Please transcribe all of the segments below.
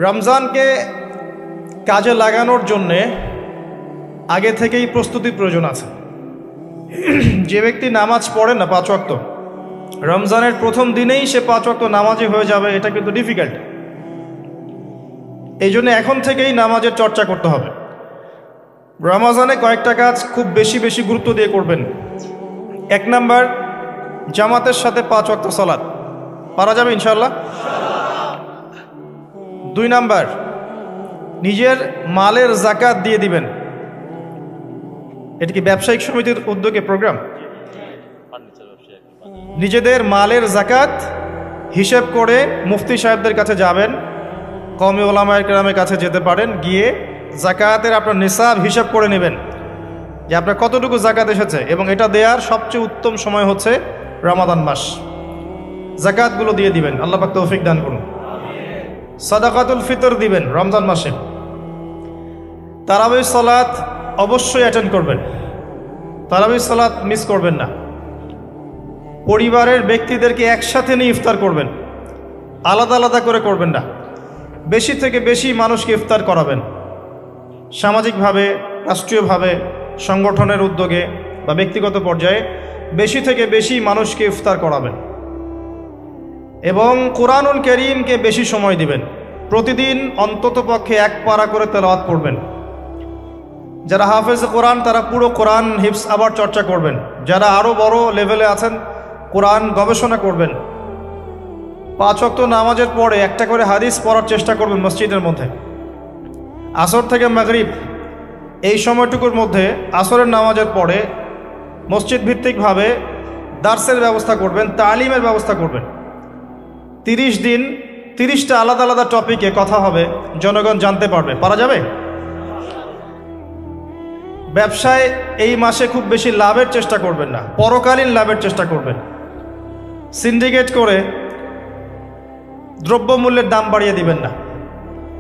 রমজানকে কাজে লাগানোর জন্যে আগে থেকেই প্রস্তুতির প্রয়োজন আছে। যে ব্যক্তি নামাজ পড়ে না 5 ওয়াক্ত, রমজানের প্রথম দিনেই সে 5 ওয়াক্ত নামাজি হয়ে যাবে, এটা কিন্তু ডিফিকাল্ট। এই জন্য এখন থেকেই নামাজের চর্চা করতে হবে। রমজানে কয়েকটা কাজ খুব বেশি বেশি গুরুত্ব দিয়ে করবেন। 1 নাম্বার, জামাতের সাথে 5 ওয়াক্ত সালাত পারা যাবে ইনশাআল্লাহ। 2 নাম্বার, নিজের মালের জাকাত দিয়ে দিবেন। এটা কি ব্যবসায়িক সমিতির উদ্যোগে প্রোগ্রাম? নিজেদের মালের জাকাত হিসেব করে মুফতি সাহেবদের কাছে যাবেন, কওমি ওলামায়ে কেরামের কাছে যেতে পারেন, গিয়ে জাকাতের আপনার নিসাব হিসাব করে নেবেন যে আপনার কতটুকু জাকাত এসেছে, এবং এটা দেওয়ার সবচেয়ে উত্তম সময় হচ্ছে রমাদান মাস। জাকাতগুলো দিয়ে দিবেন, আল্লাহ পাক তৌফিক দান করুন। সাদাকাতুল ফিতর দিবেন রমজান মাসে। তারাবির সালাত অবশ্যই অ্যাটেন্ড করবেন, তারাবির সালাত মিস করবেন না। পরিবারের ব্যক্তিদেরকে একসাথে নিয়ে ইফতার করবেন, আলাদা আলাদা করে করবেন না। বেশি থেকে বেশি মানুষকে ইফতার করাবেন, সামাজিকভাবে, রাষ্ট্রীয়ভাবে, সংগঠনের উদ্যোগে বা ব্যক্তিগত পর্যায়ে বেশি থেকে বেশি মানুষকে ইফতার করাবেন। এবং কোরআনুল কারীমকে বেশি সময় দিবেন। প্রতিদিন অন্ততপক্ষে 1 পারা করে তেলাওয়াত পড়বেন। যারা হাফেজ কোরআন তারা পুরো কোরআন হিফজ আবার চর্চা করবেন। যারা আরও বড় লেভেলে আছেন, কোরআন গবেষণা করবেন। 5 ওয়াক্ত নামাজের পরে একটা করে হাদিস পড়ার চেষ্টা করবেন মসজিদের মধ্যে। আসর থেকে মাগরিব এই সময়টুকুর মধ্যে, আসরের নামাজের পরে মসজিদ ভিত্তিকভাবে দার্সের ব্যবস্থা করবেন, তালিমের ব্যবস্থা করবেন। 30 দিন 30টা আলাদা আলাদা টপিকে কথা হবে, জনগণ জানতে পারবে। পারা যাবে? ব্যবসায় এই মাসে খুব বেশি লাভের চেষ্টা করবেন না, পরকালীন লাভের চেষ্টা করবেন। সিন্ডিকেট করে দ্রব্যমূল্যের দাম বাড়িয়ে দিবেন না।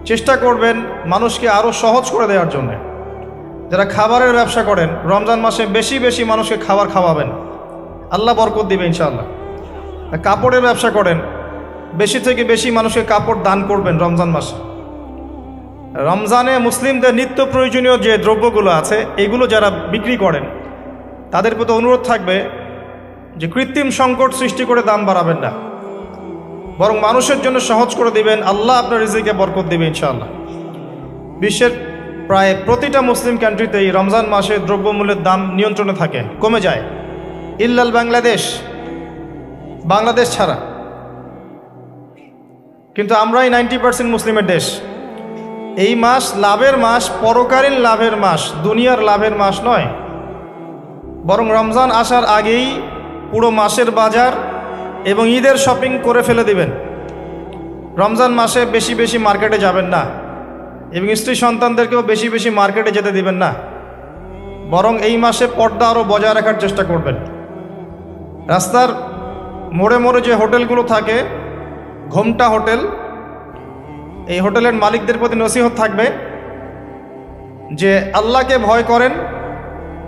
চেষ্টা করবেন মানুষকে আরও সহজ করে দেওয়ার জন্য। যারা খাবারের ব্যবসা করেন, রমজান মাসে বেশি বেশি মানুষকে খাবার খাওয়াবেন, আল্লাহ বরকত দিবে ইনশাআল্লাহ। কাপড়ের ব্যবসা করেন, বেশি থেকে বেশি মানুষকে কাপড় দান করবেন রমজান মাসে। রমজানে মুসলিমদের নিত্য প্রয়োজনীয় যে দ্রব্যগুলো আছে, এগুলো যারা বিক্রি করেন তাদের প্রতি অনুরোধ থাকবে যে কৃত্রিম সংকট সৃষ্টি করে দাম বাড়াবেন না, বরং মানুষের জন্য সহজ করে দিবেন। আল্লাহ আপনার রিজিকে বরকত দিবে ইনশাআল্লাহ। বিশ্বের প্রায় প্রতিটা মুসলিম কান্ট্রিতেই রমজান মাসে দ্রব্যমূল্যের দাম নিয়ন্ত্রণে থাকে, কমে যায়, ইল্লাল বাংলাদেশ ছাড়া। কিন্তু আমরাই 90% মুসলিমের দেশ। এই মাস লাভের মাস, পরকালীন লাভের মাস, দুনিয়ার লাভের মাস নয়। বরং রমজান আসার আগেই পুরো মাসের বাজার এবং ঈদের শপিং করে ফেলে দিবেন। রমজান মাসে বেশি বেশি মার্কেটে যাবেন না, এবং স্ত্রী সন্তানদেরকেও বেশি বেশি মার্কেটে যেতে দিবেন না। বরং এই মাসে পর্দা আরও বজায় রাখার চেষ্টা করবেন। রাস্তার মোড়ে মোড়ে যে হোটেলগুলো থাকে, ঘোমটা হোটেল, এই হোটেলের মালিকদের প্রতি নসিহত থাকবে যে আল্লাহকে ভয় করেন।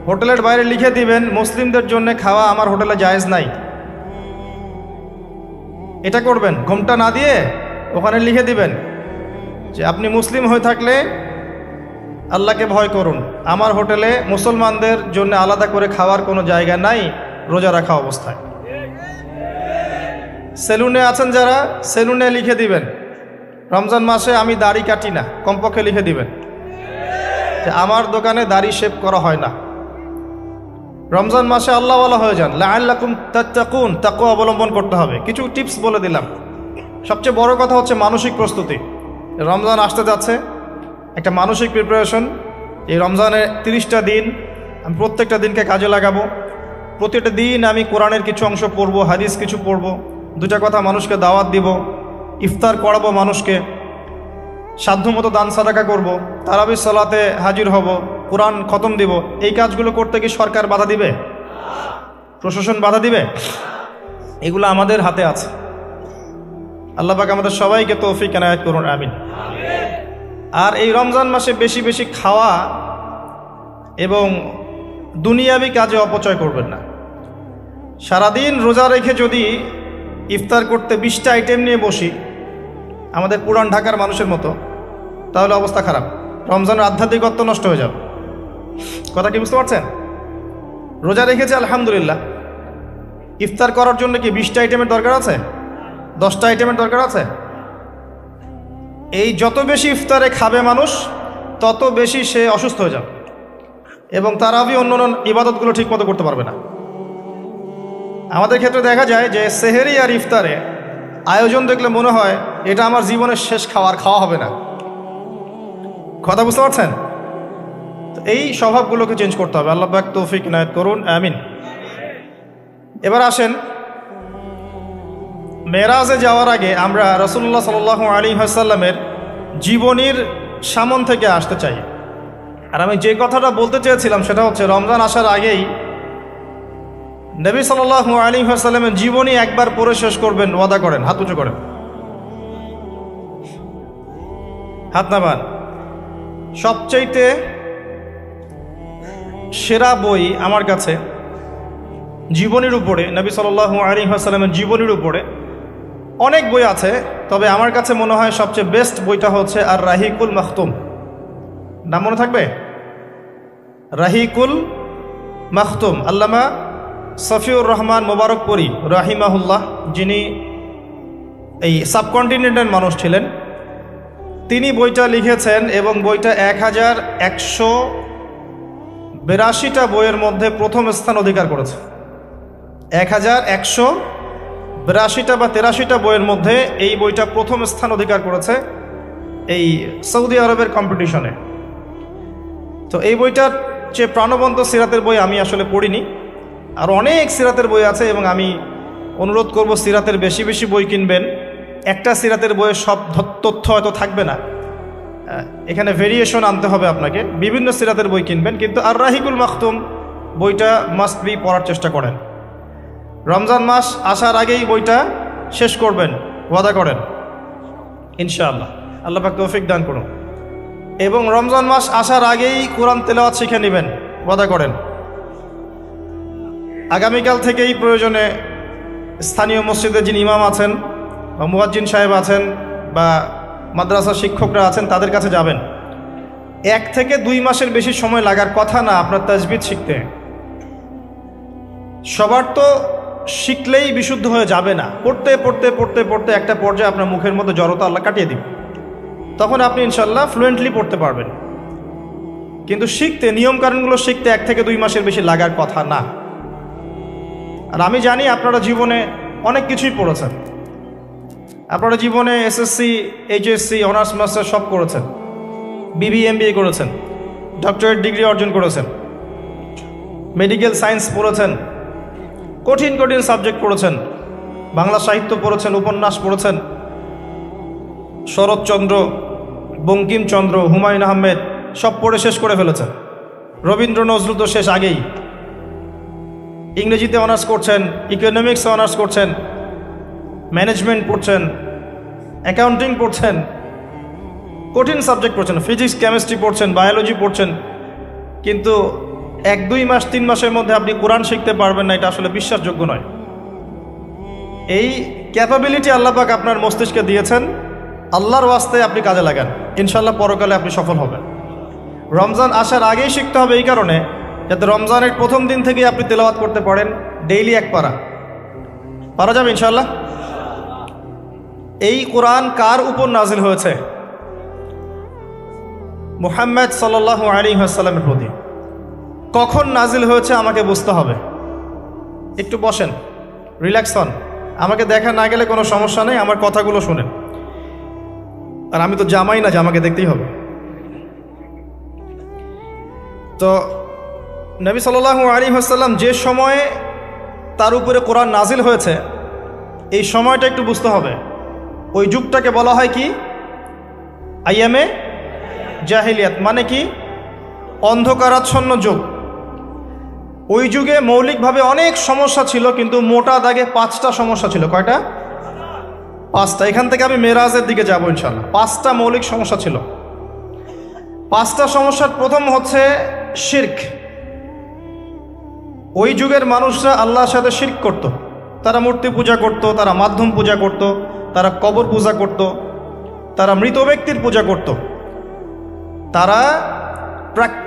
হোটেলের বাইরে লিখে দিবেন, মুসলিমদের জন্য খাওয়া আমার হোটেলে জায়েজ নাই। এটা করবেন, ঘোমটা না দিয়ে ওখানে লিখে দিবেন যে আপনি মুসলিম হয়ে থাকলে আল্লাহকে ভয় করুন, আমার হোটেলে মুসলমানদের জন্য আলাদা করে খাওয়ার কোনো জায়গা নাই রোজা রাখা অবস্থায়। সেলুনে আছেন যারা, সেলুনে লিখে দিবেন রমজান মাসে আমি দাড়ি কাটি না, কমপক্ষে লিখে দিবেন যে আমার দোকানে দাড়ি শেভ করা হয় না। রমজান মাসে আল্লাহওয়ালা হয়ে যান, লাআল্লাকুম তাত্তাকুন, তাকওয়া অবলম্বন করতে হবে। কিছু টিপস বলে দিলাম। সবচেয়ে বড় কথা হচ্ছে মানসিক প্রস্তুতি। রমজান আসতে যাচ্ছে, একটা মানসিক প্রিপারেশন। এই রমজানের 30টা দিন আমি প্রত্যেকটা দিনকে কাজে লাগাবো। প্রতিটা দিন আমি কোরআনের কিছু অংশ পড়ব, হাদিস কিছু পড়ব, 2টা কথা মানুষকে দাওয়াত দিব, ইফতার করাবো মানুষকে, সাধ্যমতো দান সাদাকা করব, তারাবির সালাতে হাজির হব, কোরআন খতম দিব। এই কাজগুলো করতে কি সরকার বাধা দিবে? প্রশাসন বাধা দিবে? এগুলো আমাদের হাতে আছে। আল্লাহ পাক আমাদের সবাইকে তৌফিক এনায়েত করুন, আমিন। আর এই রমজান মাসে বেশি বেশি খাওয়া এবং দুনিয়াবি কাজে অপচয় করবেন না। সারাদিন রোজা রেখে যদি ইফতার করতে 20টা আইটেম নিয়ে বসি, আমাদের পুরান ঢাকার মানুষের মতো, তাহলে অবস্থা খারাপ। রমজানের আধ্যাত্মিকত্ব নষ্ট হয়ে যাবে। কথা কি বুঝতে পারছেন? রোজা রেখেছে আলহামদুলিল্লাহ, ইফতার করার জন্য কি 20টা আইটেমের দরকার আছে? 10টা আইটেমের দরকার আছে? এই যত বেশি ইফতারে খাবে মানুষ, তত বেশি সে অসুস্থ হয়ে যাবে এবং তারাবি অন্য অন্য ইবাদতগুলো ঠিক মতো করতে পারবে না। আমাদের ক্ষেত্রে দেখা যায় যে সেহেরি আর ইফতারে আয়োজন দেখলে মনে হয় এটা আমার জীবনের শেষ খাওয়া হবে না। কথা বুঝতে পারছেন? তো এই স্বভাবগুলোকে চেঞ্জ করতে হবে। আল্লাহ পাক তৌফিক ইনায়েত করুন, আমিন। এবার আসেন, মেরাজে যাওয়ার আগে আমরা রাসূলুল্লাহ সাল্লাল্লাহু আলাইহি ওয়াসাল্লামের জীবনীর সামন থেকে আসতে চাই। আর আমি যে কথাটা বলতে চেয়েছিলাম সেটা হচ্ছে, রমজান আসার আগেই নবী সাল্লাল্লাহু আলাইহি ওয়াসাল্লামের জীবনী একবার পড়ে শেষ করবেন, ওয়াদা করেন। হাত উঁচু করেন, হাত নামান। সবচাইতে সেরা বই আমার কাছে জীবনীর উপরে, নবী সাল্লাল্লাহু আলাইহি ওয়াসাল্লামের জীবনীর উপরে অনেক বই আছে, তবে আমার কাছে মনে হয় সবচেয়ে বেস্ট বইটা হচ্ছে আর রাহিকুল মাখতুম। নাম মনে থাকবে? রাহিকুল মাখতুম, আল্লামা সফিউর রহমান মোবারকপুরী রাহিমাহুল্লাহ, যিনি এই সাবকন্টিনেন্টের মানুষ ছিলেন, তিনি বইটা লিখেছেন এবং বইটা 1182টা বইয়ের মধ্যে প্রথম স্থান অধিকার করেছে। 1182টা বা 83টা বইয়ের মধ্যে এই বইটা প্রথম স্থান অধিকার করেছে এই সৌদি আরবের কম্পিটিশনে। তো এই বইটার যে প্রাণবন্ত সিরাতের বই আমি আসলে পড়িনি, আর অনেক সিরাতের বই আছে এবং আমি অনুরোধ করব সিরাতের বেশি বেশি বই কিনবেন। একটা সিরাতের বইয়ের সব তথ্য হয়তো থাকবে না, এখানে ভেরিয়েশন আনতে হবে আপনাকে। বিভিন্ন সিরাতের বই কিনবেন, কিন্তু আর রাহিকুল মাখতুম বইটা মাস্ট বি পড়ার চেষ্টা করেন। রমজান মাস আসার আগেই বইটা শেষ করবেন, ওয়াদা করেন ইনশাআল্লাহ। আল্লাহ পাক তৌফিক দান করুন। এবং রমজান মাস আসার আগেই কোরআন তেলাওয়াত শিখে নেবেন, ওয়াদা করেন। আগামীকাল থেকেই প্রয়োজনে স্থানীয় মসজিদে যিনি ইমাম আছেন বা মুয়াজ্জিন সাহেব আছেন বা মাদ্রাসা শিক্ষকরা আছেন, তাদের কাছে যাবেন। 1 থেকে 2 মাসের বেশি সময় লাগার কথা না আপনার তাজবিদ শিখতে। সবার তো শিখলেই বিশুদ্ধ হয়ে যাবে না। পড়তে পড়তে পড়তে পড়তে একটা পর্যায়ে আপনার মুখের মধ্যে জড়তা আল্লাহ কাটিয়ে দিবে, তখন আপনি ইনশাল্লাহ ফ্লুয়েন্টলি পড়তে পারবেন। কিন্তু শিখতে, নিয়মকানুনগুলো শিখতে 1 থেকে 2 মাসের বেশি লাগার কথা না। আর আমি জানি আপনারা জীবনে অনেক কিছুই পড়েছেন। আপনারা জীবনে এসএসসি, এইচএসসি, অনার্স মাস্টার সব করেছেন, বিবি এমবিএ করেছেন, ডক্টরেট ডিগ্রি অর্জন করেছেন, মেডিকেল সায়েন্স পড়েছেন, কঠিন কঠিন সাবজেক্ট পড়েছেন, বাংলা সাহিত্য পড়েছেন, উপন্যাস পড়েছেন, শরৎচন্দ্র, বঙ্কিমচন্দ্র, হুমায়ুন আহমেদ সব পড়ে শেষ করে ফেলেছেন। রবীন্দ্র নজরুল তো শেষ আগেই। ইংরেজিতে অনার্স করছেন, ইকোনমিক্সে অনার্স করছেন, ম্যানেজমেন্ট পড়ছেন, অ্যাকাউন্টিং পড়ছেন, কঠিন সাবজেক্ট পড়ছেন, ফিজিক্স, কেমিস্ট্রি পড়ছেন, বায়োলজি পড়ছেন, কিন্তু 1-2 মাস 3 মাসের মধ্যে আপনি কোরআন শিখতে পারবেন না, এটা আসলে বিশ্বাসযোগ্য নয়। এই ক্যাপাবিলিটি আল্লাহ পাক আপনার মস্তিষ্কে দিয়েছেন, আল্লাহর ওয়াস্তে আপনি কাজে লাগান, ইনশাল্লাহ পরকালে আপনি সফল হবেন। রমজান আসার আগেই শিখতে হবে এই কারণে, যাতে রমজানের প্রথম দিন থেকেই আপনি তেলাওয়াত করতে পারেন, ডেইলি 1 পারা। পারা যাবে ইনশাল্লাহ। এই কোরআন কার উপর নাজিল হয়েছে? মুহাম্মদ সাল্লাল্লাহু আলাইহি ওয়াসাল্লামের প্রতি। কখন নাজিল হয়েছে আমাকে বুঝতে হবে। একটু বসেন, রিল্যাক্স হন, আমাকে দেখা না গেলে কোনো সমস্যা নেই, আমার কথাগুলো শুনেন। আর আমি তো জামাই না যে আমাকে দেখতেই হবে। তো নবী সাল্লাল্লাহু আলাইহি ওয়াসাল্লাম যে সময়ে তার উপরে কোরআন নাজিল হয়েছে, এই সময়টা একটু বুঝতে হবে। ওই যুগটাকে বলা হয় কি? আইয়ামে জাহিলিয়াত, মানে কি? অন্ধকারাচ্ছন্ন যুগ। ওই যুগে মৌলিকভাবে অনেক সমস্যা ছিল, কিন্তু মোটা দাগে 5টা সমস্যা ছিল। কয়টা? 5টা। এখান থেকে আমি মেরাজের দিকে যাবো ইনশাল্লাহ। 5টা মৌলিক সমস্যা ছিল। 5টা সমস্যার প্রথম হচ্ছে শিরক। ওই যুগের মানুষরা আল্লাহর সাথে শিরক করত। তারা মূর্তি পূজা করত, তারা মাধ্যম পূজা করত, তারা কবর পূজা করত, তারা মৃত ব্যক্তির পূজা করত, তারা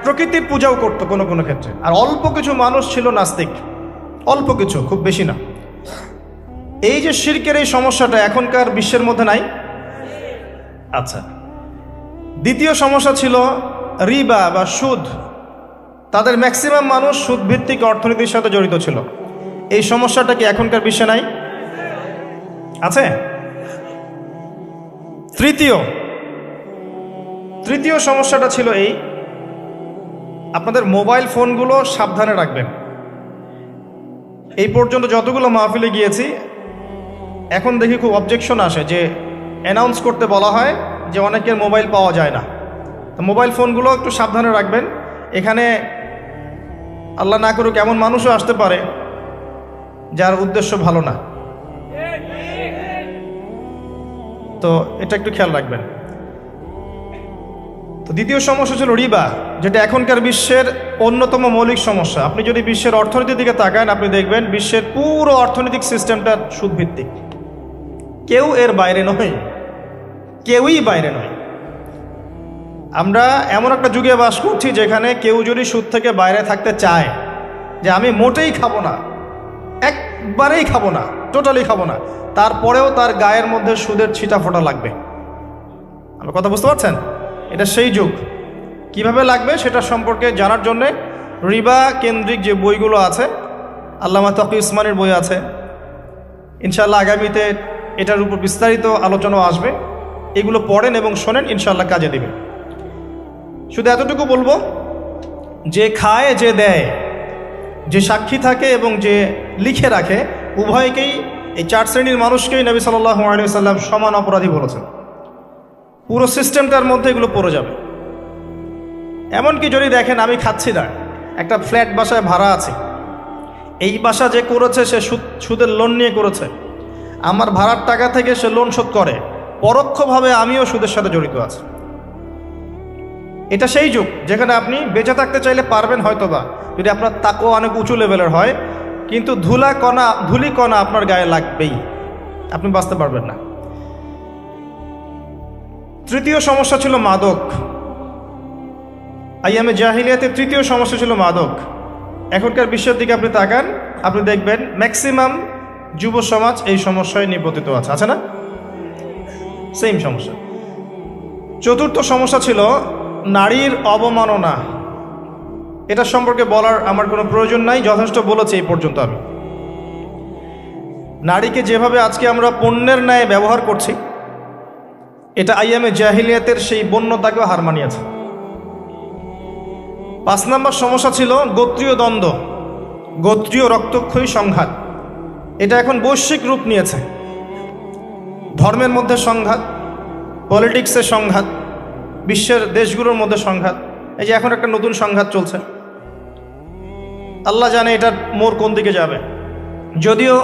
প্রকৃতির পূজাও করত কোনো কোনো ক্ষেত্রে। আর অল্প কিছু মানুষ ছিল নাস্তিক, অল্প কিছু, খুব বেশি না। এই যে শিরকের এই সমস্যাটা এখনকার বিশ্বের মধ্যে নাই। আচ্ছা, দ্বিতীয় সমস্যা ছিল রিবা বা সুদ। তাদের ম্যাক্সিমাম মানুষ সুদ ভিত্তিক অর্থনীতির সাথে জড়িত ছিল। এই সমস্যাটা কি এখনকার বিশ্বে নাই? আছে। তৃতীয় সমস্যাটা ছিল এই, আপনাদের মোবাইল ফোনগুলো সাবধানে রাখবেন। এই পর্যন্ত যতগুলো মাহফিলে গিয়েছি, এখন দেখি খুব অবজেকশন আসে যে অ্যানাউন্স করতে বলা হয় যে অনেকের মোবাইল পাওয়া যায় না। তো মোবাইল ফোনগুলো একটু সাবধানে রাখবেন। এখানে আল্লাহ না করুক এমন মানুষও আসতে পারে যার উদ্দেশ্য ভালো না, তো এটা একটু খেয়াল রাখবেন। তো দ্বিতীয় সমস্যা ছিল রিবা, যেটা এখনকার বিশ্বের অন্যতম মৌলিক সমস্যা। আপনি যদি বিশ্বের অর্থনীতির দিকে তাকান, আপনি দেখবেন বিশ্বের পুরো অর্থনৈতিক সিস্টেমটা সুদভিত্তিক। কেউ এর বাইরে নয়, কেউই বাইরে নয়। আমরা এমন একটা যুগে বাস করছি যেখানে কেউ যদি সুদ থেকে বাইরে থাকতে চায়, যে আমি মোটেই খাবো না, একবারেই খাবো না, টোটালি খাবো না, তারপরেও তার গায়ের মধ্যে সুদের ছিটা ফোটা লাগবে। আমার কথা বুঝতে পারছেন? এটা সেই যুগ। কিভাবে লাগবে সেটা সম্পর্কে জানার জন্যে রিবা কেন্দ্রিক যে বইগুলো আছে, আল্লামা তকি উসমানের বই আছে, ইনশাআল্লাহ আগামীতে এটার উপর বিস্তারিত আলোচনা আসবে। এগুলো পড়েন এবং শোনেন, ইনশাআল্লাহ কাজে দেবে। শুধু এতটুকু বলবো, যে খায় যে দেয়, যে সাক্ষী থাকে এবং যে লিখে রাখে, উভয়কেই, এই চার শ্রেণীর মানুষকেই নবী সাল্লাল্লাহু আলাইহি ওয়াসাল্লাম সমান অপরাধী বলেছেন। পুরো সিস্টেমটার মধ্যে এগুলো পড়ে যাবে। এমনকি যদি দেখেন আমি খাচ্ছি না, একটা ফ্ল্যাট বাসায় ভাড়া আছে, এই বাসা যে করেছে সে সুদের লোন নিয়ে করেছে, আমার ভাড়ার টাকা থেকে সে লোন শোধ করে, পরোক্ষভাবে আমিও সুদের সাথে জড়িত আছি। এটা সেই যুগ যেখানে আপনি বেঁচে থাকতে চাইলে পারবেন হয়তোবা, যদি আপনার তাকওয়া অনেক উঁচু লেভেলের হয়, কিন্তু ধুলি কণা আপনার গায়ে লাগবেই, আপনি বাঁচতে পারবেন না। তৃতীয় সমস্যা ছিল মাদক। আইয়ামে জাহিলিয়াতের তৃতীয় সমস্যা ছিল মাদক। এখনকার বিশ্বের দিকে আপনি তাকান, আপনি দেখবেন ম্যাক্সিমাম যুব সমাজ এই সমস্যায় নিপতিত আছে না? সেম সমস্যা। চতুর্থ সমস্যা ছিল নারীর অবমাননা। এটা সম্পর্কে বলার আমার কোনো প্রয়োজন নাই, যথেষ্ট বলেছি এই পর্যন্ত আমি। নারীকে যেভাবে আজকে আমরা পণ্যের ন্যায় ব্যবহার করছি, এটা আইয়ামে জাহিলিয়াতের সেই বন্যতাকেও হার মানিয়েছে। 5 নম্বর সমস্যা ছিল গোত্রীয় দ্বন্দ্ব, গোত্রীয় রক্তক্ষয়ী সংঘাত। এটা এখন বৈশ্বিক রূপ নিয়েছে। ধর্মের মধ্যে সংঘাত, পলিটিক্সের সংঘাত, বিশ্বের দেশগুলোর মধ্যে সংঘাত। এই যে এখন একটা নতুন সংঘাত চলছে, আল্লাহ জানে এটার মোড় কোন দিকে যাবে। যদিও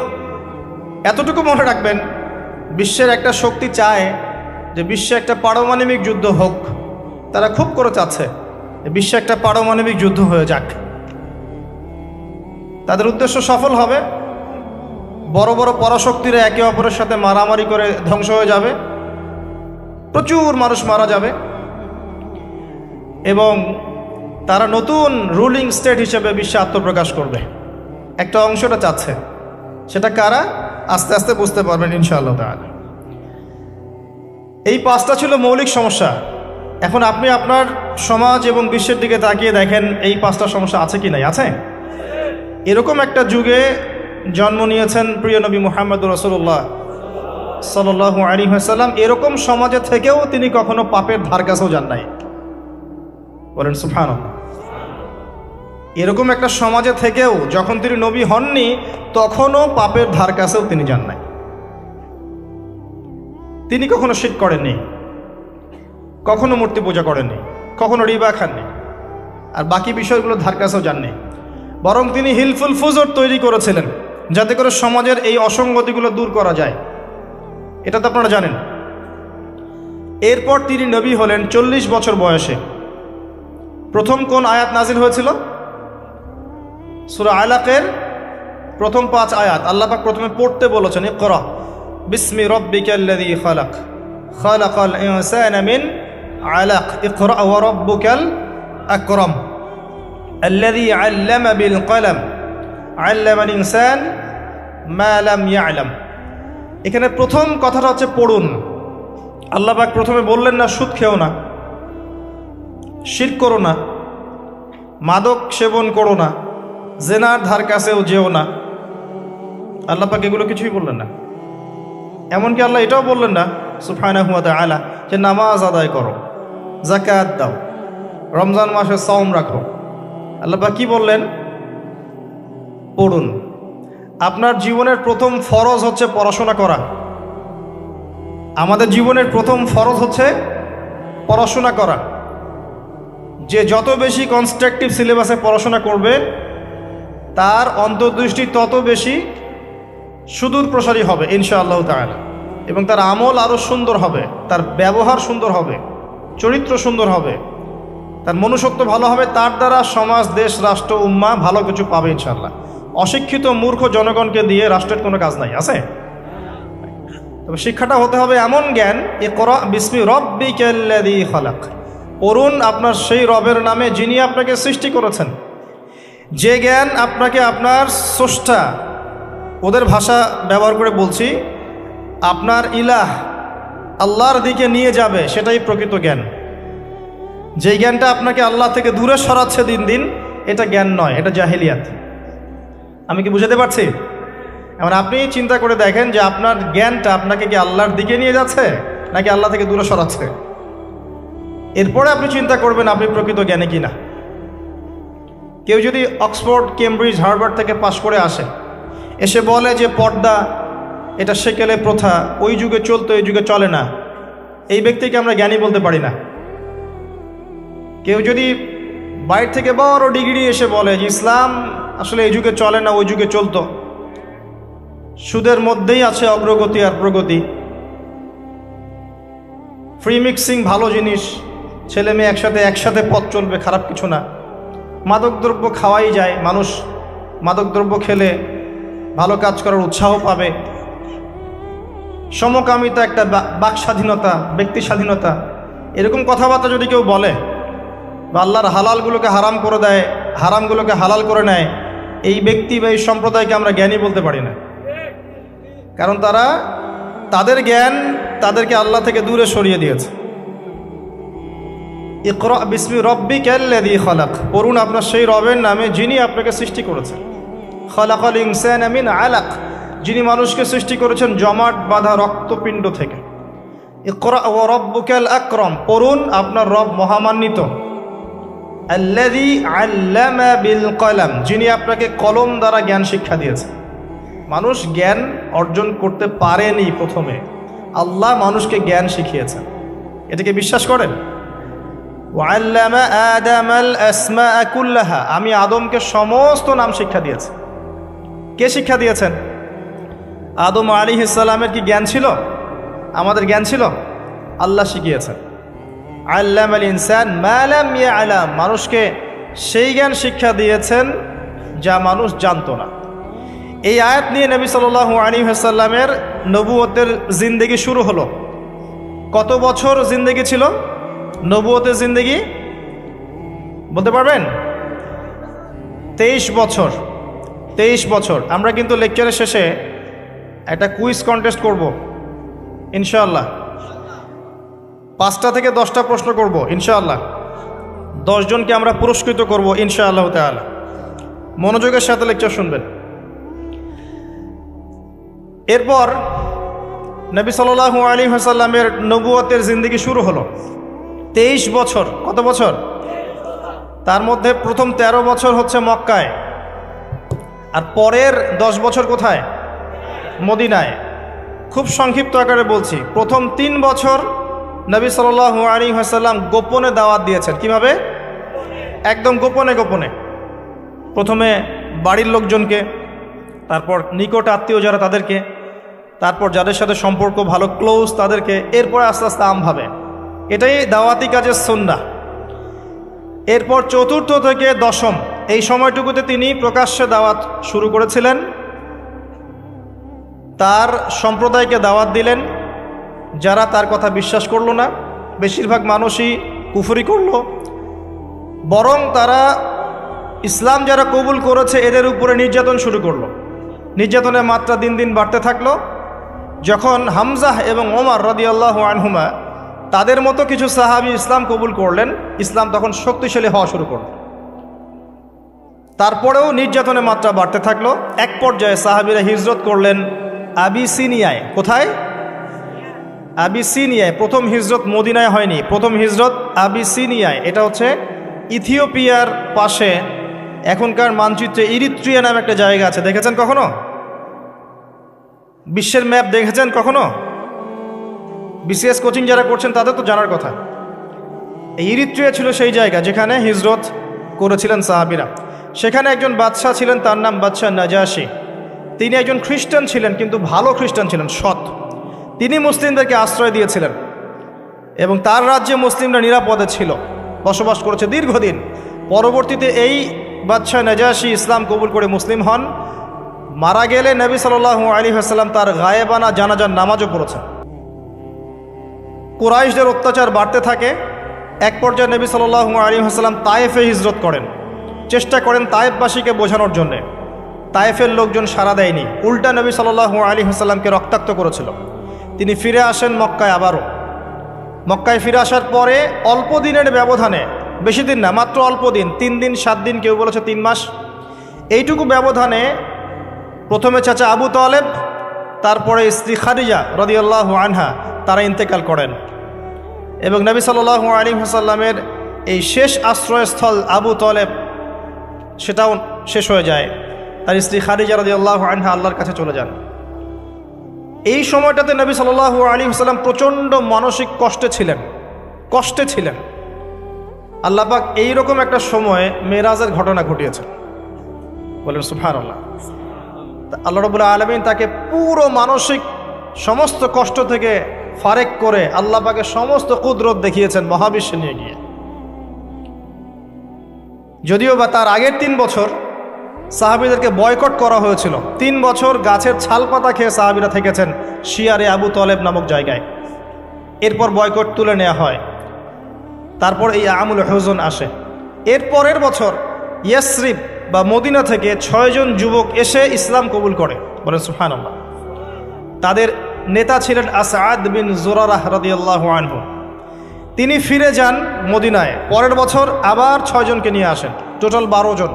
এতটুকু মনে রাখবেন, বিশ্বের একটা শক্তি চায় যে বিশ্বে একটা পারমাণবিক যুদ্ধ হোক। তারা খুব করে চাচ্ছে বিশ্বে একটা পারমাণবিক যুদ্ধ হয়ে যাক। তাদের উদ্দেশ্য সফল হবে, বড় বড় পরাশক্তিরা একে অপরের সাথে মারামারি করে ধ্বংস হয়ে যাবে, প্রচুর মানুষ মারা যাবে, এবং তারা নতুন রুলিং স্টেট হিসেবে বিশ্বে আত্মপ্রকাশ করবে। একটা অংশটা চাচ্ছে, সেটা কারা আস্তে আস্তে বুঝতে পারবেন ইনশাআল্লাহ তাআলা। এই 5টা ছিল মৌলিক সমস্যা। এখন আপনি আপনার সমাজ এবং বিশ্বের দিকে তাকিয়ে দেখেন এই 5টা সমস্যা আছে কি নাই? আছে। এরকম একটা যুগে জন্ম নিয়েছেন প্রিয় নবী মুহাম্মদুর রাসূলুল্লাহ সাল্লাল্লাহু আলাইহি ওয়াসাল্লাম। এরকম সমাজে থেকেও তিনি কখনো পাপের ধার কাছেও যান নাই। বলেন সুবহানাল্লাহ। এরকম একটা সমাজে থেকেও যখন তিনি নবী হননি, তখনও পাপের ধার কাছেও তিনি যান নাই। তিনি কখনো শিরক করেননি, কখনো মূর্তি পূজা করেননি, কখনো রিবা খাননি, আর বাকি বিষয়গুলো ধার কাছেও যাননি। বরং তিনি হিলফুল ফুজর তৈরি করেছিলেন যাতে করে সমাজের এই অসঙ্গতিগুলো দূর করা যায়। এটা তো আপনারা জানেন। এরপর তিনি নবী হলেন 40 বছর বয়সে। প্রথম কোন আয়াত নাজিল হয়েছিল? সূরা আলাকের প্রথম 5 আয়াত আল্লাহ পাক প্রথমে পড়তে বলেছেন, ইকরা বিসমি রাব্বিকাল্লাযী খালাক। খালাকাল ইনসানা মিন আলাক ইকরা ওয়া রাব্বুকাল আকরাম আল্লাযী আল্লামা বিল কলম আল্লামাল ইনসান মা লাম ইয়ালাম। এখানে প্রথম কথাটা হচ্ছে পড়ুন। আল্লাহ পাক প্রথমে বললেন না সুদ খেও না, শিরক করো না, মাদক সেবন করো না, জেনার ধার কাছেও যেও না। আল্লাহ পাক এগুলো কিছুই বললেন না। এমনকি আল্লাহ এটাও বললেন না সুবহানাহু ওয়া তাআলা যে নামাজ আদায় করো, যাকাত দাও, রমজান মাসে সাওম রাখো। আল্লাহ পাক কি বললেন? পড়ুন। আপনার জীবনের প্রথম ফরজ হচ্ছে পড়াশোনা করা। আমাদের জীবনের প্রথম ফরজ হচ্ছে পড়াশোনা করা। যে যত বেশি কনস্ট্রাকটিভ সিলেবাসে পড়াশোনা করবে তার অন্তর্দৃষ্টি তত বেশি সুদূর প্রসারী হবে ইনশাআল্লাহ তাআলা, এবং তার আমল আরও সুন্দর হবে, তার ব্যবহার সুন্দর হবে, চরিত্র সুন্দর হবে, তার মনুষ্যত্ব ভালো হবে। তার দ্বারা সমাজ, দেশ, রাষ্ট্র, উম্মাহ ভালো কিছু পাবে ইনশাআল্লাহ। অশিক্ষিত মূর্খ জনগণকে দিয়ে রাষ্ট্রের কোনো কাজ নাই, আছে? তবে শিক্ষাটা হতে হবে এমন জ্ঞান, ইকরা বিসমি রাব্বিকাল্লাযী খালাক। পড়ুন আপনার সেই রবের নামে যিনি আপনাকে সৃষ্টি করেছেন। যে জ্ঞান আপনাকে আপনার স্রষ্টা, ওদের ভাষা ব্যবহার করে বলছি, আপনার ইলাহ আল্লাহর দিকে নিয়ে যাবে, সেটাই প্রকৃত জ্ঞান। যে জ্ঞানটা আপনাকে আল্লাহ থেকে দূরে সরাচ্ছে দিন দিন, এটা জ্ঞান নয়, এটা জাহেলিয়াত। আমি কি বুঝাতে পারছি? এবার আপনি চিন্তা করে দেখেন যে আপনার জ্ঞানটা আপনাকে কি আল্লাহর দিকে নিয়ে যাচ্ছে নাকি আল্লাহ থেকে দূরে সরাচ্ছে। এরপরে আপনি চিন্তা করবেন আপনি প্রকৃত জ্ঞানী কিনা। কেউ যদি অক্সফোর্ড, কেমব্রিজ, হার্ভার্ড থেকে পাশ করে আসে, এসে বলে যে পর্দা এটা সেকেলে প্রথা, ওই যুগে চলতো এই যুগে চলে না, এই ব্যক্তিকে আমরা জ্ঞানী বলতে পারি না। কেউ যদি বাইরে থেকে বড় ডিগ্রি এসে বলে যে ইসলাম আসলে এই যুগে চলে না ওই যুগে চলতো, সুদের মধ্যেই আছে অগ্রগতি আর প্রগতি, ফ্রি মিক্সিং ভালো জিনিস, ছেলে মেয়ে একসাথে পথ চলবে, খারাপ কিছু না, মাদকদ্রব্য খাওয়াই যায়, মানুষ মাদকদ্রব্য খেলে ভালো কাজ করার উৎসাহ পাবে, সমকামিতা একটা বাক স্বাধীনতা, ব্যক্তি স্বাধীনতা, এরকম কথাবার্তা যদি কেউ বলে বা আল্লাহর হালালগুলোকে হারাম করে দেয়, হারামগুলোকে হালাল করে নেয়, এই ব্যক্তি বা এই সম্প্রদায়কে আমরা জ্ঞানী বলতে পারি না। কারণ তাদের জ্ঞান তাদেরকে আল্লাহ থেকে দূরে সরিয়ে দিয়েছে। ইকরা বিসমি রাব্বিকাল্লাযী খালাক। পড়ুন আপনার সেই রবের নামে যিনি আপনাকে সৃষ্টি করেছেন। খালাকাল ইনসানা মিন আলাক, যিনি মানুষকে সৃষ্টি করেছেন জমাট বাঁধা রক্তপিণ্ড থেকে। ইকরা ওয়া রাব্বুকাল আকরাম, পড়ুন আপনার রব মহামান্বিত। আল্লাযী আল্লামা বিল কলম, যিনি আপনাকে কলম দ্বারা জ্ঞান শিক্ষা দিয়েছে। মানুষ জ্ঞান অর্জন করতে পারেনি প্রথমে, আল্লাহ মানুষকে জ্ঞান শিখিয়েছেন। এটাকে বিশ্বাস করেন? ওয়াল্লামা আদামাল আসমাআ কুল্লাহা, আমি আদমকে সমস্ত নাম শিক্ষা দিয়েছি। কে শিক্ষা দিয়েছেন? আদম আলাইহিস সালামের কি জ্ঞান ছিল? আমাদের জ্ঞান ছিল? আল্লাহ শিখিয়েছেন। আল্লামাল ইনসান মা লাম ইয়ালাম, মানুষকে সেই জ্ঞান শিক্ষা দিয়েছেন যা মানুষ জানতো না। এই আয়াত নিয়ে নবী সাল্লাল্লাহু আলাইহি ওয়াসাল্লামের নবুয়তের জিন্দেগি শুরু হলো। কত বছর জিন্দেগি ছিল নবুয়তের জিন্দেগি? বলতে পারবেন? 23 বছর। 23 বছর। আমরা কিন্তু লেকচারের শেষে একটা কুইজ কন্টেস্ট করব ইনশাআল্লাহ। 5টা থেকে 10টা প্রশ্ন করব ইনশাআল্লাহ। 10 জনকে আমরা পুরস্কৃত করব ইনশাআল্লাহ তাআলা। মনোযোগের সাথে লেকচার শুনবেন। এরপর নবী সাল্লাল্লাহু আলাইহি ওয়াসাল্লামের নবুয়তের জিন্দেগি শুরু হলো। 23 বছর। কত বছর? তার মধ্যে প্রথম 13 বছর হচ্ছে মক্কায়, আর পরের 10 বছর কোথায়? মদিনায়। খুব সংক্ষিপ্ত আকারে বলছি, প্রথম 3 বছর নবী সাল্লাল্লাহু আলাইহি ওয়াসাল্লাম গোপনে দাওয়াত দিয়েছেন। কিভাবে? একদম গোপনে গোপনে। প্রথমে বাড়ির লোকজনকে, তারপর নিকট আত্মীয় যারা তাদেরকে, তারপর যাদের সাথে সম্পর্ক ভালো ক্লোজ তাদেরকে, এরপর আস্তে আস্তে আমভাবে। এটাই দাওয়াতি কাজের সুন্নাহ। এরপর 4র্থ থেকে 10ম এই সময়টুকুতে তিনি প্রকাশ্যে দাওয়াত শুরু করেছিলেন, তার সম্প্রদায়কে দাওয়াত দিলেন, যারা তার কথা বিশ্বাস করলো না, বেশিরভাগ মানুষই কুফরি করলো, বরং তারা ইসলাম যারা কবুল করেছে এদের উপরে নির্যাতন শুরু করলো। নির্যাতনের মাত্রা দিন দিন বাড়তে থাকলো। যখন হামজাহ এবং ওমর রাদিয়াল্লাহু আনহুমা তাদের মতো কিছু সাহাবী ইসলাম কবুল করলেন, ইসলাম তখন শক্তিশালী হওয়া শুরু করল। তারপরেও নির্যাতনের মাত্রা বাড়তে থাকলো। এক পর্যায়ে সাহাবীরা হিজরত করলেন আবিসিনিয়ায়। কোথায়? আবিসিনিয়ায়। প্রথম হিজরত মদিনায় হয়নি, প্রথম হিজরত আবিসিনিয়ায়। এটা হচ্ছে ইথিওপিয়ার পাশে, এখনকার মানচিত্রে ইরিত্রিয়া নামে একটা জায়গা আছে। দেখেছেন কখনো? বিশ্বের ম্যাপ দেখেছেন কখনো? বিসিএস কোচিং যারা করছেন তাদের তো জানার কথা। এই ইরিত্রিয়া ছিল সেই জায়গা যেখানে হিজরত করেছিলেন সাহাবীরা। সেখানে একজন বাদশাহ ছিলেন, তার নাম বাদশাহ নাজাশী। তিনি একজন খ্রিস্টান ছিলেন, কিন্তু ভালো খ্রিস্টান ছিলেন, সৎ। তিনি মুসলিমদেরকে আশ্রয় দিয়েছিলেন এবং তার রাজ্যে মুসলিমরা নিরাপদে ছিল, বসবাস করেছে দীর্ঘদিন। পরবর্তীতে এই বাদশাহ নাজাশী ইসলাম কবুল করে মুসলিম হন। মারা গেলে নবী সাল্লাল্লাহু আলাইহি ওয়াসাল্লাম তার গায়েবানা জানাজার নামাজও পড়েছেন। কুরাইশদের অত্যাচার বাড়তে থাকে। এক পর্যায়ে নবী সাল্লাল্লাহু আলাইহি ওয়াসাল্লাম তায়েফে হিজরত করেন, চেষ্টা করেন তায়েফবাসীকে বোঝানোর জন্যে। তায়েফের লোকজন সাড়া দেয়নি, উল্টা নবী সাল্লাল্লাহু আলাইহি ওয়াসাল্লামকে রক্তাক্ত করেছিল। তিনি ফিরে আসেন মক্কায়। আবারও মক্কায় ফিরে আসার পরে অল্প দিনের ব্যবধানে, বেশি দিন না, মাত্র অল্প দিন, 3 দিন 7 দিন, কেউ বলেছে 3 মাস, এইটুকু ব্যবধানে প্রথমে চাচা আবু তালেব, তারপরে স্ত্রী খাদিজা রাদিয়াল্লাহু আনহা, তারা ইন্তেকাল করেন। এবং নবী সাল্লাল্লাহু আলাইহি ওয়াসাল্লামের এই শেষ আশ্রয়স্থল আবু তালেব, সেটাও শেষ হয়ে যায়। তার স্ত্রী খাদিজা রাদিয়াল্লাহু আনহা আল্লাহর কাছে চলে যান। এই সময়টাতে নবী সাল্লাল্লাহু আলাইহি ওয়াসাল্লাম প্রচণ্ড মানসিক কষ্টে ছিলেন। আল্লাহ পাক এইরকম একটা সময়ে মেরাজের ঘটনা ঘটিয়েছেন। বলেন সুবহানাল্লাহ। আল্লাহ রাব্বুল আলামিন তাকে পুরো মানসিক সমস্ত কষ্ট থেকে ফারেক করে আল্লাহ পাকের সমস্ত কুদরত দেখিয়েছেন মহাবিশ্বে নিয়ে গিয়ে। যদিও বা তার আগের 3 বছর সাহাবীদেরকে বয়কট করা হয়েছিল। 3 বছর গাছের ছাল পাতা খেয়ে সাহাবীরা থেকেছেন শিয়ারে আবু তালেব নামক জায়গায়। এরপর বয়কট তুলে নেওয়া হয়। তারপর এই আমুল হুজন আসে। এর পরের বছর ইয়াসরিব বা মদিনা থেকে 6 জন যুবক এসে ইসলাম কবুল করে। বলেন সুবহানাল্লাহ। তাদের নেতা ছিলেন আসাদ বিন জুরারাহ রাদিয়াল্লাহু আনহু। তিনি ফিরে যান মদিনায়। পরের বছর আবার 6 জনকে নিয়ে আসেন, টোটাল 12 জন।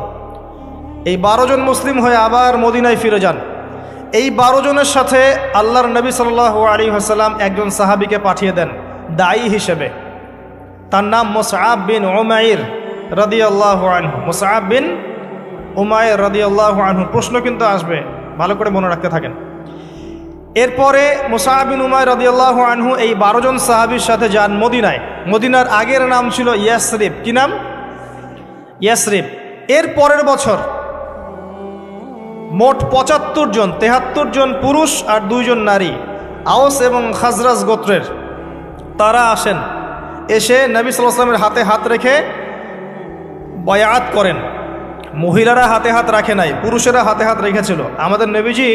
এই 12 জন মুসলিম হয়ে আবার মদিনায় ফিরে যান। এই 12 জনের সাথে আল্লাহর নবী সাল্লাল্লাহু আলাইহি ওয়াসাল্লাম একজন সাহাবীকে পাঠিয়ে দেন দায়ী হিসেবে। তার নাম মুসআব বিন উমাইর রাদিয়াল্লাহু আনহু। মুসআব বিন উমাইর রাদিয়াল্লাহু আনহু। প্রশ্ন কিন্তু আসবে, ভালো করে মনে রাখতে থাকেন। এরপরে মুসআব বিন উমাইর রাদিয়াল্লাহু আনহু এই 12 জন সাহাবীর সাথে যান মদিনায়। মদিনার আগের নাম ছিল ইয়াসরিব। কি নাম? ইয়াসরিব। এর পরের বছর মোট 75 জন, 73 জন পুরুষ আর 2 জন নারী, আওস এবং খাজরাজ গোত্রের, তারা আসেন। এসে নবী সাল্লাল্লাহু আলাইহি ওয়াসাল্লামের হাতে হাত রেখে বায়াত করেন। মহিলারা হাতে হাত রাখে নাই, পুরুষেরা হাতে হাত রেখেছিল। আমাদের নবীজি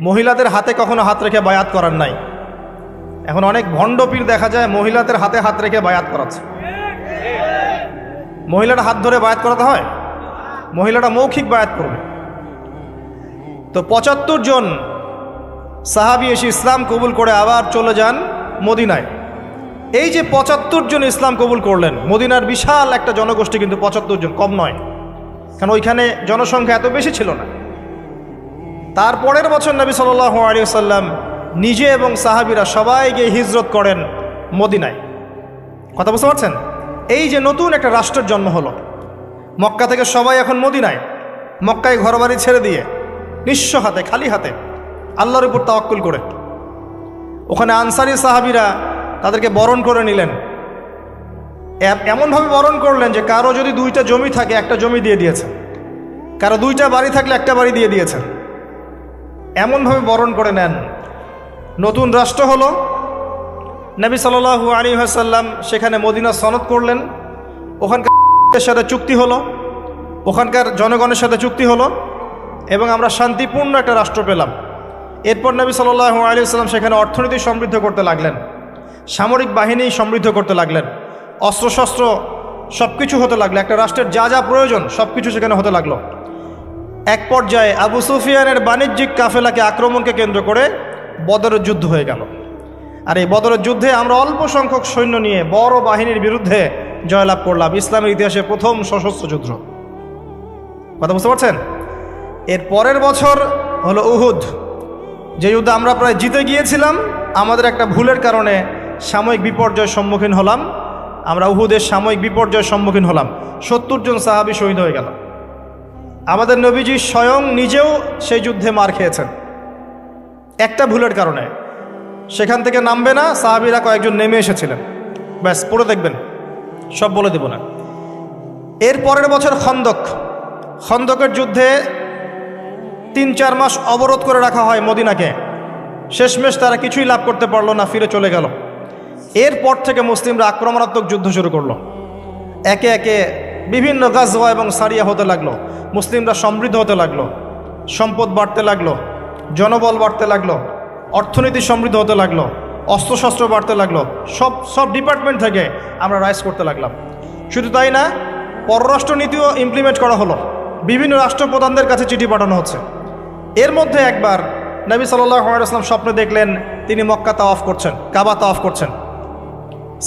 মহিলাদের হাতে কখনো হাত রেখে বায়াত করার নাই। এখন অনেক ভণ্ড পীর দেখা যায় মহিলাদের হাতে হাত রেখে বায়াত করাচ্ছে। মহিলারা হাত ধরে বায়াত করাতে হয়? মহিলারা মৌখিক বায়াত করবে। তো 75 জন সাহাবী এসে ইসলাম কবুল করে আবার চলে যান মদিনায়। এই যে 75 জন ইসলাম কবুল করলেন, মদিনার বিশাল একটা জনগোষ্ঠী, কিন্তু 75 জন কম নয়, কারণ ওইখানে জনসংখ্যা এত বেশি ছিল না। তারপরের বছর নবী সাল্লাল্লাহু আলাইহি ওয়াসাল্লাম নিজে এবং সাহাবীরা সবাই গিয়ে হিজরত করেন মদিনায়। কথা বুঝতে পারছেন? এই যে নতুন একটা রাষ্ট্রের জন্ম হলো, মক্কা থেকে সবাই এখন মদিনায়। মক্কায় ঘরবাড়ি ছেড়ে দিয়ে নিঃস্ব হাতে, খালি হাতে, আল্লাহর উপর তাওয়াক্কুল করে। ওখানে আনসারী সাহাবীরা তাদেরকে বরণ করে নিলেন। এমনভাবে বরণ করলেন যে কারো যদি 2টা জমি থাকে, একটা জমি দিয়ে দিয়েছে, কারো 2টা বাড়ি থাকলে একটা বাড়ি দিয়ে দিয়েছে। এমনভাবে বরণ করে নেন। নতুন রাষ্ট্র হলো। নবী সাল্লাল্লাহু আলাইহি ওয়াসাল্লাম সেখানে মদিনা সনদ করলেন। ওখানকার সাথে চুক্তি হলো, ওখানকার জনগণের সাথে চুক্তি হলো এবং আমরা শান্তিপূর্ণ একটা রাষ্ট্র পেলাম। এরপর নবী সাল্লাল্লাহু আলাইহি ওয়াসাল্লাম সেখানে অর্থনীতি সমৃদ্ধ করতে লাগলেন, সামরিক বাহিনী সমৃদ্ধ করতে লাগলেন, অস্ত্রশস্ত্র সব কিছু হতে লাগলো, একটা রাষ্ট্রের যা যা প্রয়োজন সব কিছু সেখানে হতে লাগলো। এক পর্যায়ে আবু সুফিয়ানের বাণিজ্যিক কাফেলাকে আক্রমণকে কেন্দ্র করে বদরের যুদ্ধ হয়ে গেল। আর এই বদরের যুদ্ধে আমরা অল্প সংখ্যক সৈন্য নিয়ে বড় বাহিনীর বিরুদ্ধে জয়লাভ করলাম, ইসলামের ইতিহাসে প্রথম সশস্ত্র যুদ্ধ। কথা বুঝতে পারছেন? এর পরের বছর হলো উহুদ, যে যুদ্ধে আমরা প্রায় জিতে গিয়েছিলাম, আমাদের একটা ভুলের কারণে সাময়িক বিপর্যয়ের সম্মুখীন হলাম। আমরা উহুদের সাময়িক বিপর্যয়ের সম্মুখীন হলাম, 70 জন সাহাবী শহীদ হয়ে গেল। আমাদের নবীজি স্বয়ং নিজেও সেই যুদ্ধে মার খেয়েছেন একটা ভুলের কারণে। সেখান থেকে নামবে না, সাহাবীরা কয়েকজন নেমে এসেছিলেন, ব্যাস পড়ে দেখবেন, সব বলে দেব না। এর পরের বছর খন্দকের যুদ্ধে 3-4 মাস অবরোধ করে রাখা হয় মদিনাকে। শেষমেশ তারা কিছুই লাভ করতে পারলো না, ফিরে চলে গেল। এরপর থেকে মুসলিমরা আক্রমণাত্মক যুদ্ধ শুরু করলো, একে একে বিভিন্ন গাজওয়া এবং সারিয়া হতে লাগলো, মুসলিমরা সমৃদ্ধ হতে লাগলো, সম্পদ বাড়তে লাগলো, জনবল বাড়তে লাগলো, অর্থনীতি সমৃদ্ধ হতে লাগলো, অস্ত্রশস্ত্র বাড়তে লাগলো, সব ডিপার্টমেন্ট থেকে আমরা রাইজ করতে লাগলাম। শুধু তাই না, পররাষ্ট্র নীতিও ইমপ্লিমেন্ট করা হলো, বিভিন্ন রাষ্ট্রপ্রধানদের কাছে চিঠি পাঠানো হচ্ছে। এর মধ্যে একবার নবী সাল্লাল্লাহু আলাইহি ওয়াসাল্লাম স্বপ্নে দেখলেন তিনি মক্কা তাওয়াফ করছেন, কাবা তাওয়াফ করছেন।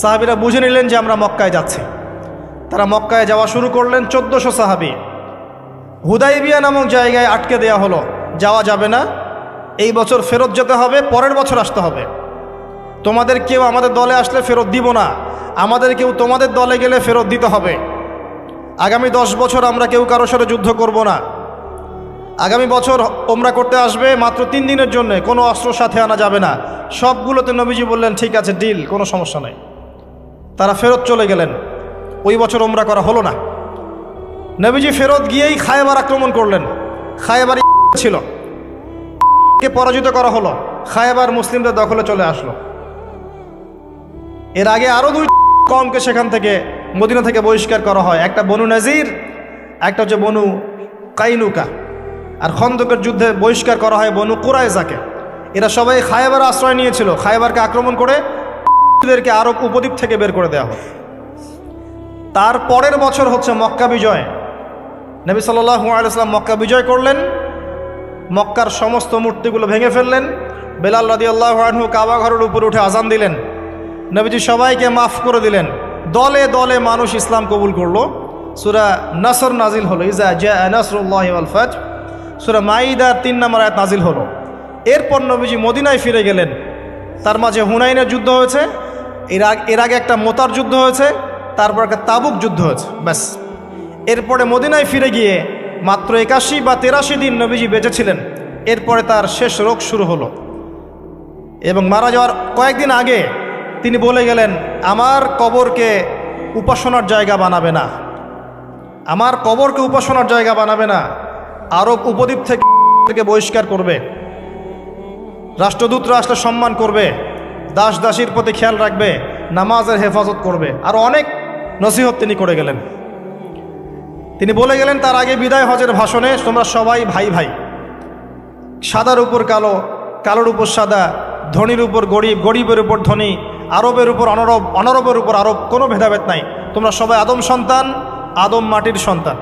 সাহাবীরা বুঝে নিলেন যে আমরা মক্কায় যাচ্ছি। তারা মক্কায় যাওয়া শুরু করলেন, 1400 সাহাবী। হুদাইবিয়া নামক জায়গায় আটকে দেওয়া হলো, যাওয়া যাবে না, এই বছর ফেরত যেতে হবে, পরের বছর আসতে হবে। তোমাদের কেউ আমাদের দলে আসলে ফেরত দিব না, আমাদের কেউ তোমাদের দলে গেলে ফেরত দিতে হবে। আগামী 10 বছর আমরা কেউ কারোর সাথে যুদ্ধ করব না। আগামী বছর ওমরা করতে আসবে মাত্র 3 দিনের জন্য, কোনো অস্ত্র সাথে আনা যাবে না। সবগুলোতে নবীজি বললেন ঠিক আছে, ডিল, কোনো সমস্যা নেই। তারা ফেরত চলে গেলেন, ওই বছর ওমরা করা হলো না। নবীজি ফেরত গিয়েই খায়বার আক্রমণ করলেন। খায়বার ছিল, কে পরাজিত করা হলো, খায়বার মুসলিমদের দখলে চলে আসলো। এর আগে আরো 2 কওমকে সেখান থেকে, মদিনা থেকে বহিষ্কার করা হয়, একটা বনু নাজির, একটা হচ্ছে বনু কাইনুকা। আর খন্দকের যুদ্ধে বহিষ্কার করা হয় বনু কুরাইজাকে। এরা সবাই খায়বার আশ্রয় নিয়েছিল, খায়বারকে আক্রমণ করে এদেরকে আরব উপদ্বীপ থেকে বের করে দেওয়া হয়। তার পরের বছর হচ্ছে মক্কা বিজয়। নবী সাল্লাল্লাহু আলাইহি ওয়াসাল্লাম মক্কা বিজয় করলেন, মক্কার সমস্ত মূর্তিগুলো ভেঙে ফেললেন। বেলাল রাদিয়াল্লাহু আনহু কাবা ঘরের উপরে উঠে আজান দিলেন। নবীজি সবাইকে মাফ করে দিলেন। দলে দলে মানুষ ইসলাম কবুল করলো। সূরা নাসর নাজিল হলো, ইজা জাআ নাসরুল্লাহি ওয়াল ফাতহ। সূরা মাইদা 3 নম্বর আয়াত নাজিল হলো। এরপর নবীজি মদিনায় ফিরে গেলেন। তার মাঝে হুনাইনের যুদ্ধ হয়েছে, এর আগে একটা মোতার যুদ্ধ হয়েছে, তারপর একটা তাবুক যুদ্ধ হয়েছে, ব্যাস। এরপরে মদিনায় ফিরে গিয়ে মাত্র 81 বা 83 দিন নবীজি বেঁচেছিলেন। এরপরে তার শেষ রোগ শুরু হলো এবং মারা যাওয়ার কয়েকদিন আগে তিনি বলে গেলেন, আমার কবরকে উপাসনার জায়গা বানাবে না, আমার কবরকে উপাসনার জায়গা বানাবে না, আরব উপদ্বীপ থেকে বহিষ্কার করবে, রাষ্ট্রদূতরা আসলে সম্মান করবে, দাস দাসীর প্রতি খেয়াল রাখবে, নামাজের হেফাজত করবে, আরও অনেক নসিহত তিনি করে গেলেন। তিনি বলে গেলেন তার আগে বিদায় হজের ভাষণে, তোমরা সবাই ভাই ভাই, সাদার উপর কালো, কালোর উপর সাদা, ধনীর উপর গরিব, গরিবের উপর ধনী, আরবের উপর অনারব, অনারবের উপর আরব, কোনো ভেদাভেদ নাই। তোমরা সবাই আদম সন্তান, আদম মাটির সন্তান।